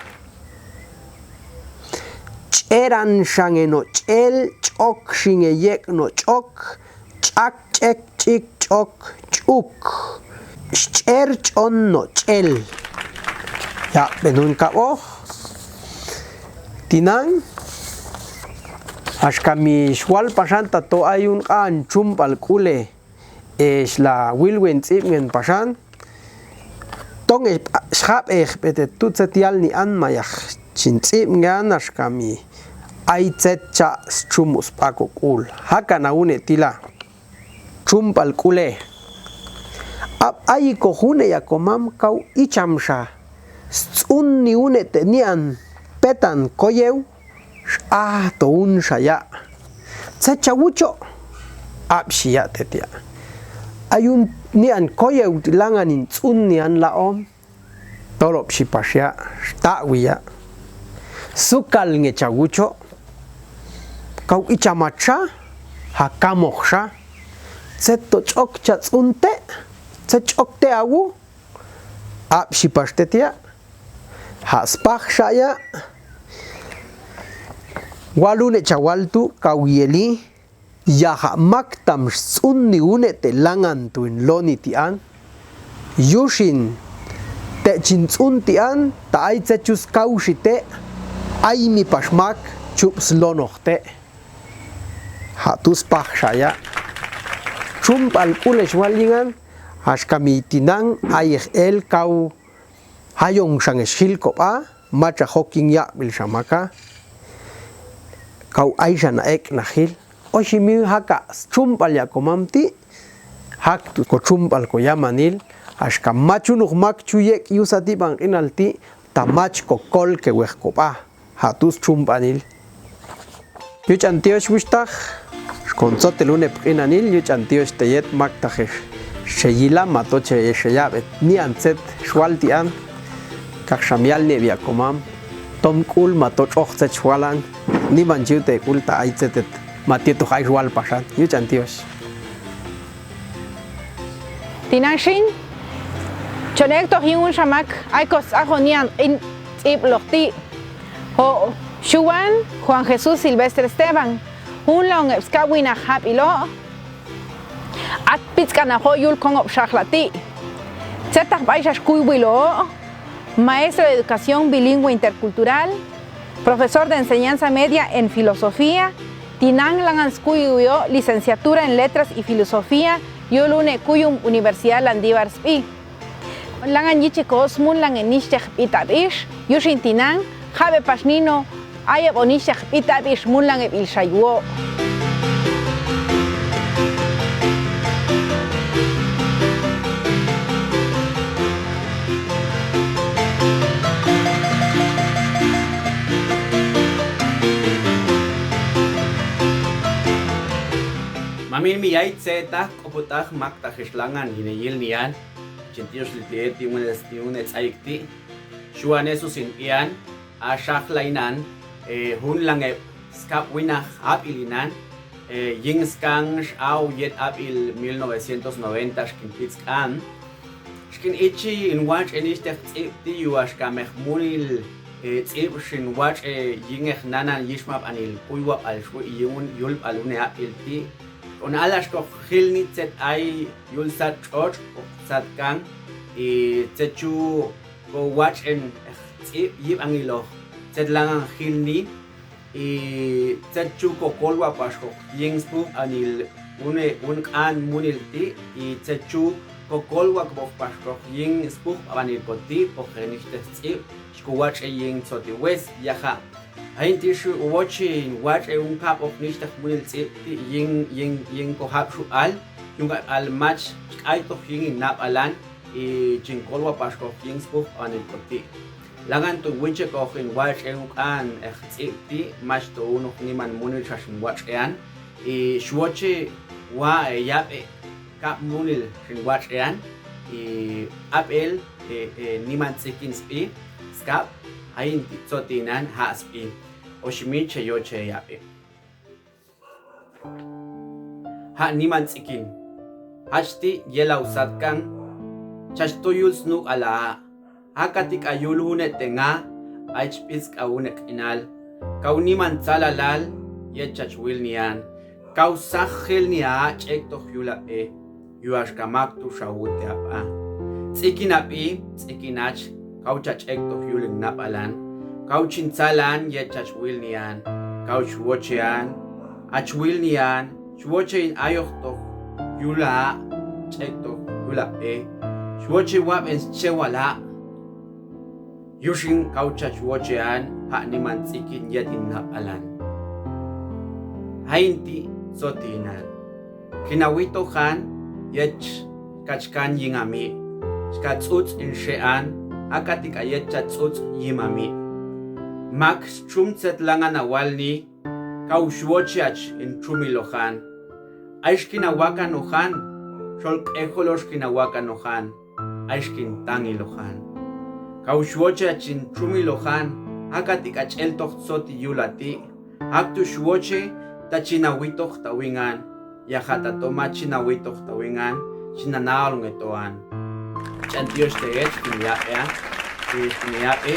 ch'eran shange no ch'el ch'ok shingeyek no ch'ok ch'ak ch'ek ch'ik ch'ok ch'uk ch'er ch'on no ch'el ya benun kabo tinan ashkami shwal pasanta to hay un an chumpal kule es la wilwen tsingen pasan tong schab bete tutsetial ni an mayach chintsib ngan ashkami aitzetcha chumus pako kul hakana une tila chumpal kule Ay kohune ya komam kau ichamsha. Un ni une tenían petan koyeu. To un shaya. Se chawucho. Shia tetia. Hay un nian koyeu langan in un nian laom. Torop shipashia. Ta'wiya. Sukal nge chawucho. Kau ichamacha. Hakamoksha. Se tochok chatsunte. Se chok te awu. Shipashtetia. Haspach shaya. Walune chawaltu kauyeli. Yaha maktam sunni une te langan tuin loni tian. Yushin te chinsun tian. Ta ay chus kaushite. Ay mi pashmak chups lonochte. Hatus pach shaya. Chump al kulesh walingan. Hashkami tinang ay el kau. Hayong sang shilkopa. Macha hoking ya bil shamaka. Kau aisha na ek na hil. Oshimi haka chumpal ya komamti. Hak tu ko chumpal ko yamanil. Ashka machunuk mak chuyek yusati bang inalti. Tamach ko kol ke wehkopa. Hatus chumpanil. Yuch antiosh wishtach. Konzote lune inanil. Yuch antiosh teyet maktajesh. Sheyila matoche sheyabet. Ni anset shwaltian. Kakshamial nevia komam. Tom kul matoch ochset shwalan. Ni manjute kulta aitzetet matieto haishwal pashat yuchantios Tinanshin chonek to hiun shamak aikos ajonian in iplochti ho Shuan Juan Jesús Silvestre Esteban un long skawina hapilo at pitzkana hoyul kongop shaklati zetach baishash kuywilo maestro de educación bilingüe intercultural, profesor de enseñanza media en filosofía, Tinang langan skuyuyo licenciatura en letras y filosofía, yolune kuyum Universidad Landívar Spi. Langan yichikos mun langan nishech itabish, yushin Tinang, jabe pasnino, ayab onishech itabish mun langan ilshayuo. Mamin mi ay zeta koputach maktach islangan hineyil niyan chintios litiet tiunes ayikti shuanesus in ian a shaklainan hun lange skap winach abilinan yingskang au yet abil 1990 shkinpitskan shkin ichi in watch enichtech ti yuashka mehmunil tsib shin watch yingech nanan yishmap anil kuywa al shwu yun yulp alune abilti on alas ko hilni zet ay yulsat chot sat kang zechu go watch en yib angilo zet lang hilni zechu ko kolwa pasko yingspu anil un kan munilti zechu ko kolwa ko pasko yingspu anil koti po kheniste tsib ko watch ying soti west yaha Aintish watching watch un cup of nicht munil ying ko hapshu al yung al match ay to hing nap alan chinkolwa pasko ying spook on el koti langan to winche ko in watch un kan ti match to uno ni man munil chashin watch an shwoche wa yape kap munil shin watch an apel ni man tsikin spi skap ain tsotinan haspi Oshimiche yoche yape. Ha niman tsikin. Hashti yela usatkan. Chashtoyul snuk ala. Hakatik ayul hunet tenga. Aichpis kaunek inal. Kau niman tsalalal. Yechachwil niyan. Kau sahil niya chektoh yulape. Yuashkamaktu shawute apa. Tsikin api. Tsikinach. Kau chachektoh yuling napalan. Kau chinsalan yechach wilnian, kau chuochean, achwilnian, chuochein ayokto, yula, chekto, yula pe, chuoche wap en chewala, yushin kau chachuochean, ha niman tsikin yetin napalan. Hainti sotinan, kinawito han, yech kachkan yingami skatzutz in shean akatik ayet chatzutz yimami max chumtzet langan awalni kaushwochach in chumilohan aishkin awakan ohan sholk ejoloshkin awakan ohan aishkin tangilohan kaushwochach in chumilohan akatik achel tochtzot yulati aktu shwoche tachinawitoch tawingan yahata toma chinawitoch tawingan chinanalung etoan chantios teet kiniyae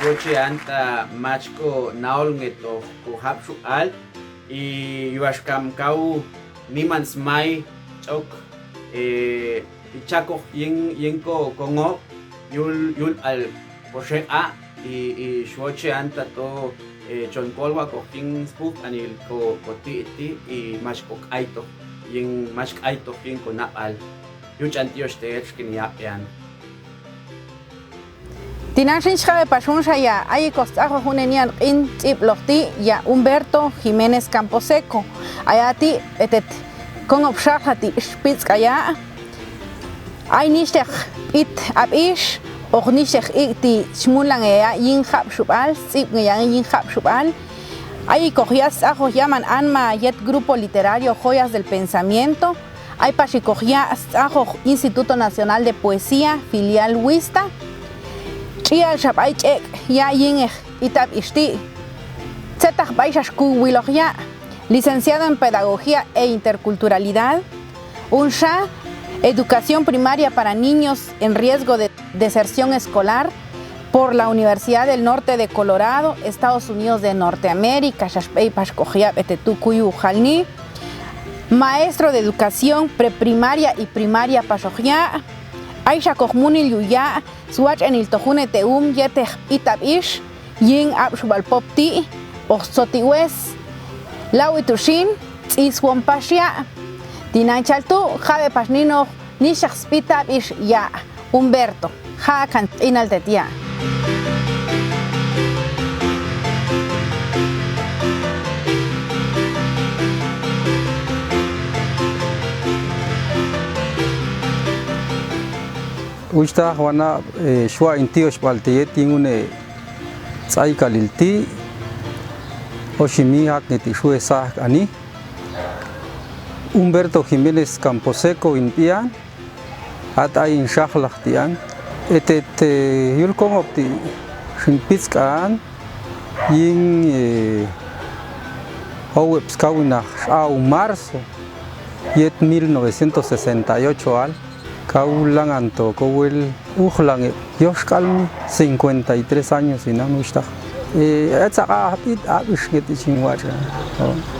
woche anta machko naolung etoch ko hapshu al y yuashkam kau nimans mai chok ichako yenko kongo yul al poshe a y shwoche anta to chonkolwa ko king spook anil ko ti y machko aito yin machk aito king ko napal yu chantios teet kiniyaean Tinashin Shave Pashuncha ya hay costajo junenian in Tiploti ya Humberto Jiménez Camposeco ayati etet con obshahati spitzkaya ay nishtech it abish o nishtech iti shmulang ya yin hab shubal sip yang yin hab shubal ay cogias ajo llaman anma yet grupo literario joyas del pensamiento ay pashikogias ajo Instituto Nacional de Poesía filial Huista Chia Shabay Chek ya yin itab ishti Zetach Baishashku Wilogia, licenciado en Pedagogía e Interculturalidad, UNSHA, Educación Primaria para Niños en Riesgo de Deserción Escolar por la Universidad del Norte de Colorado, Estados Unidos de Norteamérica, Shashpei Pashkogia Betetukuyu Jalni, maestro de Educación Preprimaria y Primaria Pashogia, Aisha Kohmuni Yuya, Swatch en il Tojune Teum Yetech Itabish, Yin Abshubal Popti, Oxotiwes, Lawitushin, Iswompashia, Dinanchaltu, Jave Pasnino, Nishach Spitabish Ya, Humberto, Hakan Inaltetia. Ushta Juana Shua Intiosh Balteyet Ingune Tsaikalilti Oshimi Hakneti Shue Sah Ani Humberto Jiménez Camposeco in Pian Hat Ain Shahlachtian Etet Yulkong Opti Shinpitzkaan Ying Howepskawinach Au Marzo Yet 1968 al Kaulang Anto, Kowel Ujlang, Yoshkalmi, 53 años y no está. Es a bit abish get chingwacha.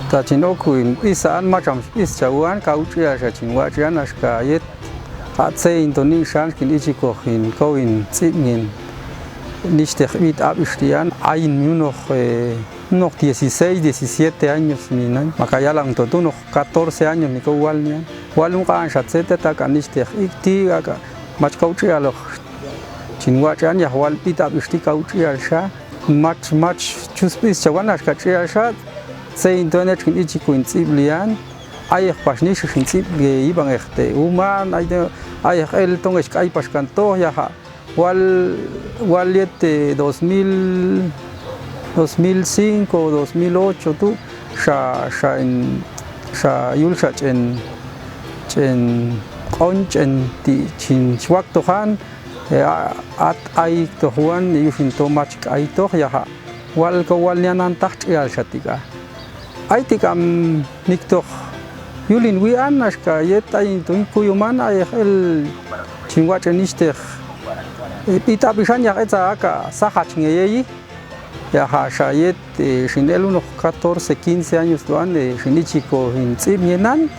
Tachinoku in Isan Macham is Chawan, Kauchia Chingwachian, Ashka yet at say Indonesia, Kilichiko in Coin, Tzingin, Nishtech mit Abishtian, Ain noch 16, 17 años ni nan. Makayalang to noch 14 años ni Kowalnian. Walungan shatzete takanistech ikti aga machkauchi aloch chinwachan ya wal pita bishti kauchi alsha mach chuspis chawana kachi alsha se internet kin ichi kuintsiblian ay pashnish shintsib ge ibang echte uman ay el tongesh kai pashkanto ya wal yete 2005 2008 tu sha yulshach en Conchen Chin Swak Tohan at I to Juan using to much I to Yaha Walko Walnian Tacht Yal Shatiga. I think I'm Nikto Yulin we Anashka yet I to Kuyuman I hel Chinwach and Nister Pita Bishanya Aka Sahaching Yaha Shayet Shinelu 14, 15 años tuan de Shinichiko in Tzimienan.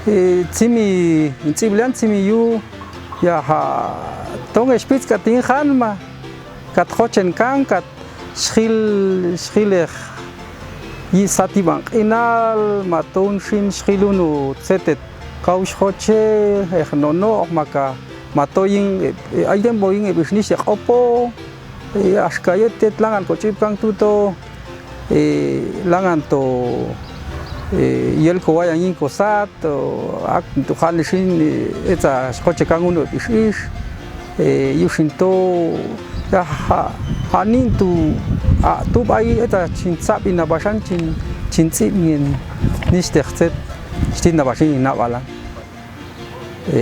Zimi in Ziblian Zimi yu ya ha tonge spitz katin hanma kat hochen kan kat schilech yi satibank inal maton shin schilunu zetet kaush hoche no maka matoyin aiden boyin e bisnish opo ashkayet tet langan kochip kang tuto langan to yel ko wayan in kosat o ak tu khalishin eta coche kan uno ish yushinto ya hanin tu bai eta chin sabi na bashan chin ngin nishtextet stin na bashin na bala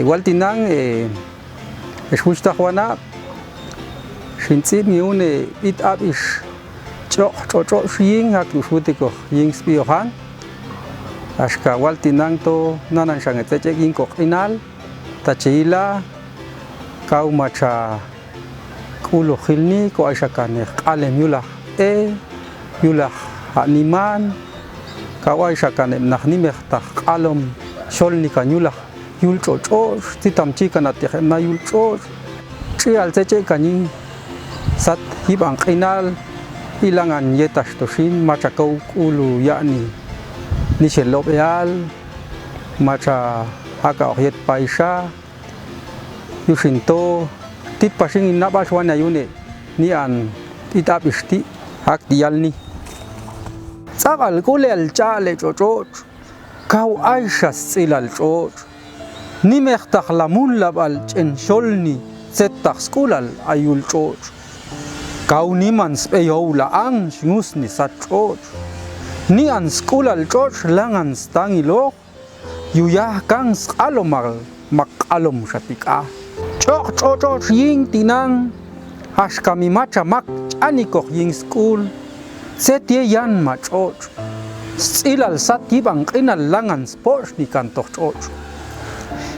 waltinang eshuchta juana shintzib ni une it abish cho shing ak ushutiko ying spiohan ashka waltinang to nanan shangete yin ko inal tachila kau macha kulo khilni ko aisha kane qalem yula animan kau aisha kane nakhni mehta qalom sholni kanyula yul cho titam chikana te na yul cho chial cheche kani sat hibang inal ilangan yetash toshin macha kau ulu yani ni shelobeal macha haka yet paisha yushinto tit pashin inabashwana yune ni an itapishti hak dialni sagal kulel chale cho kau aisha silal cho ni mehtakh lamun labal chen sholni setakh skulal ayul cho kau ni man speyola ang ngusni sat cho ni an skulal cho langan stangilo yuya kang alomal makalom shatika cho ying tinang hashkami macha mak anikoh ying skul setie yan macho silal satibang inal langan sports ni kantoh cho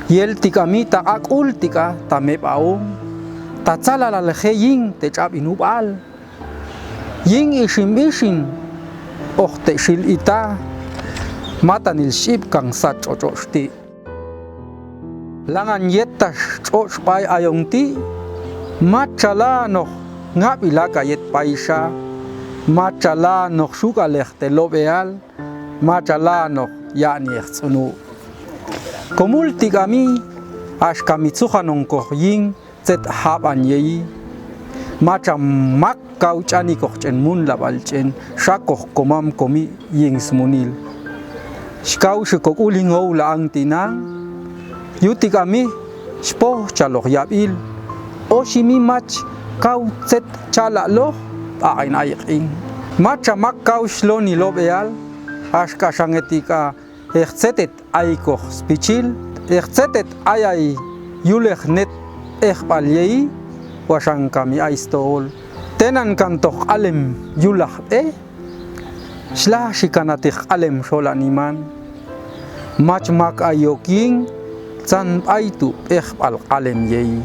yel tikami ta akul tika tamepao tatsala la ying te chab inubal ying ishim ochte shil ita matanil ship kang sat cho shti langan yetash cho pai ayongti machala no ngapila ka yet paisha machala no shuka lechte lobeal machala no yani etsunu komul tigami ashkami tsuhanong ko ying set haban yei macha mak kau chani ko chen mun labal chen shakoh komam komi ying smunil shkau shko ulingo la angtina yutigami spo chalo yabil oshimi mach kau set chala lo ain ayin macha mak kau shloni lobeal ashka shangetika excetet aiko spichil excetet ayai yulech net echbalyei washankami aistol tenan kantok alem yulach shla shikanatik alem sholaniman mach mak ayoking tsan aitu echbal alem yei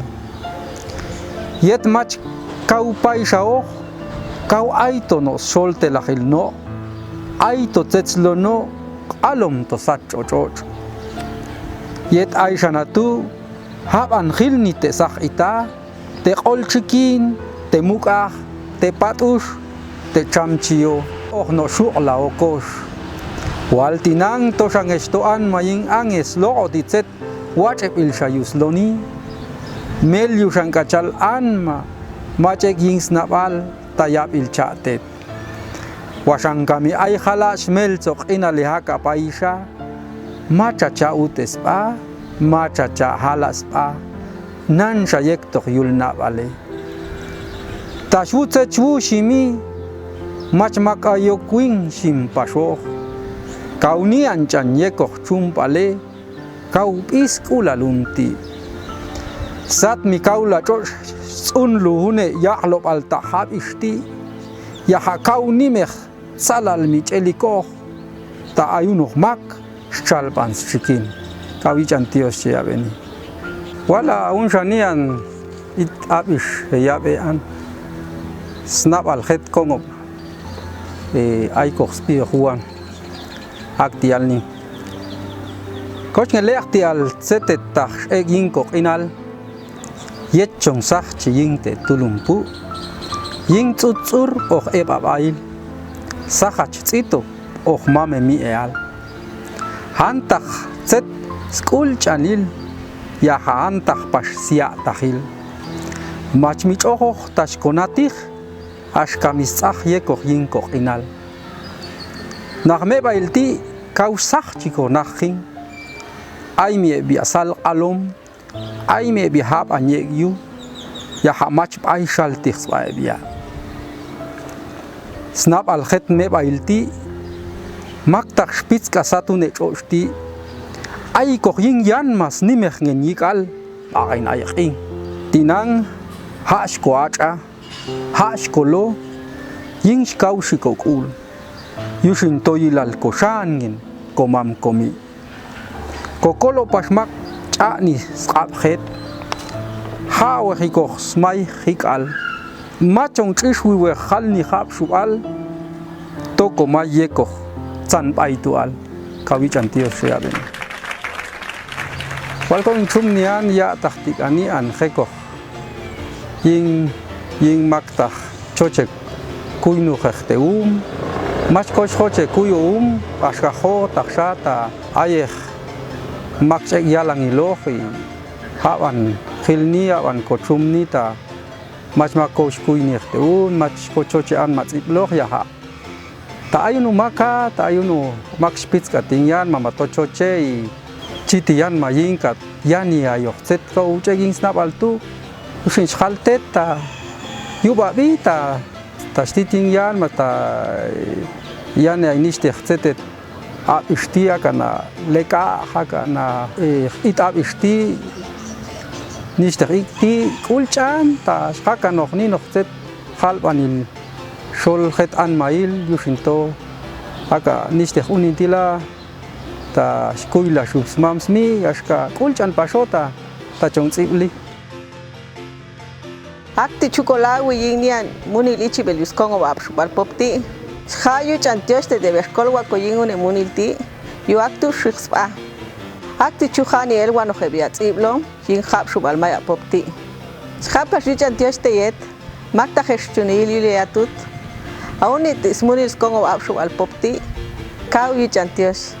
yet mach kau paishao kau aito no solte lachil no aito tetslo no alom to sat cho yet aisha natu haban khilni te sakh ita te qolchikin te mukah te patush te chamchio no shuqla okosh waltinang to shangestoan maying anges lo oditset wachep il shayusloni mel yushankachal anma machek yings nabal tayap il chatet washankami ay khalash mel tsok inalihaka paisha macha cha utespa macha cha halaspa nan shayek tok yulna vale tashutse chu shimi mach makayo queen shim pasho kauni anchan yekok chumpale kau iskula lunti sat mi kaula chosh un luhune yahlop al tahab ishti ya kauni mekh salal mi cheliko ta ayuno mak chalpans chikin kawichan tios yabeni wala un shanian it abish yabean snap al het kongob ay koxpi juan aktialni koch ngele aktial setet tax egin kok inal yet chong sach chi ying te tulumpu ying tsutsur och ebabail sachach tsito och mame mi eal hantakh set skul chanil ya hantakh pas sia takhil mach mi choch tashkonatikh ashkamis ach yekok ying kok inal nach me bailti kausach chico nachin ay mi biasal alom ay mi bihab anyeg yu ya hamach ay shaltix ba bia snap al khet me bailti maktak spitz kasatu ne chosti ay ko yin yan mas nimech ngen yikal ain ayqin tinang hash ko acha hash kolo yin shkau shikokul yushin toyilal koshangin komam komi kokolo pasmak chani skaphet hawe hiko smai hikal machong chishwi we khalni khap shual toko ma yeko chan baitual kawichan tio shaben walkon chumnian ya taktik ani an heko yin makta chochek kuynu khachte mach koch khoche kuyu ashka kho takshata ayeh makchek yalang ilohi hawan khilni awan kochumni ta mach makoch kuyni khte mach kochoche an mach ibloh ya ha ta ayunu maka ta ayunu mak spitz katinyan mama tochoche chitiyan mayinkat yani ayoh set ko chegin snap altu ushin khaltet ta yuba bita tashtitin yan mata yani ainishte khsetet a ishtia kana leka hakana itab ishti nishte ikti kulchan ta haka nokhni nokhset khalbanin shol khet an mail yushinto haka nishte unintila ta shkuila shubsmamsmi ashka kulchan pashota ta chongtsibli Akti chukolawi yinian munil ichi belius kongo babshubal popti. Chayu chantiosh te deberkolwa koyingune munilti. Yu aktu shixpa. Akti chukhani elwa no hebiat iblo yin habshubal maya popti. Chapa chantiosh te yet makta heshchunili leatut. Aunit is munil kongo babshubal popti. Kayu chantiosh.